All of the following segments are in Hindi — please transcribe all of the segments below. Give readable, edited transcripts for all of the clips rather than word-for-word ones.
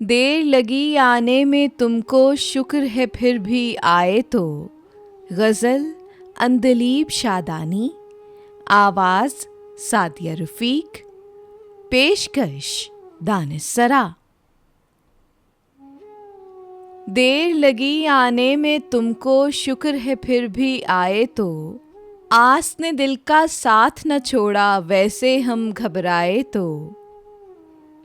देर लगी आने में तुमको शुक्र है फिर भी आए तो। गज़ल अंदलीब शादानी। आवाज़ सादिया रफ़ीक। पेशकश दानिश-सरा। देर लगी आने में तुमको शुक्र है फिर भी आए तो। आस ने दिल का साथ न छोड़ा वैसे हम घबराए तो।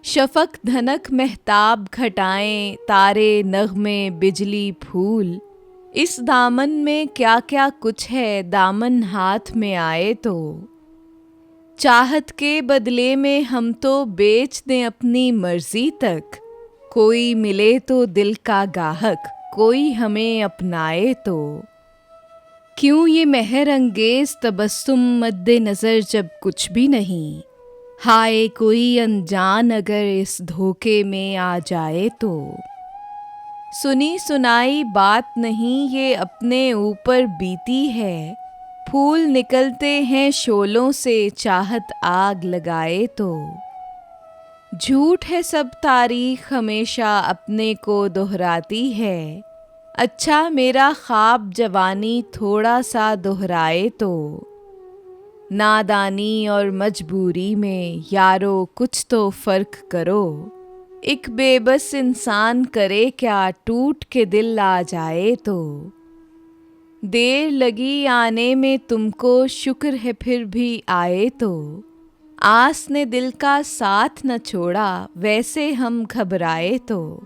शफ़क़ धनक महताब घटाएं तारे नग़्मे बिजली फूल। इस दामन में क्या क्या कुछ है दामन हाथ में आए तो। चाहत के बदले में हम तो बेच दें अपनी मर्ज़ी तक। कोई मिले तो दिल का गाहक कोई हमें अपनाए तो। क्यों ये मेहर अंगेज़ तबस्सुम मद्दे नज़र जब कुछ भी नहीं। हाय कोई अनजान अगर इस धोखे में आ जाए तो। सुनी सुनाई बात नहीं ये अपने ऊपर बीती है। फूल निकलते हैं शोलों से चाहत आग लगाए तो। झूठ है सब तारीख हमेशा अपने को दोहराती है। अच्छा मेरा ख्वाब जवानी थोड़ा सा दोहराए तो। नादानी और मजबूरी में यारो कुछ तो फ़र्क करो। एक बेबस इंसान करे क्या टूट के दिल आ जाए तो। देर लगी आने में तुमको शुक्र है फिर भी आए तो। आस ने दिल का साथ न छोड़ा वैसे हम घबराए तो।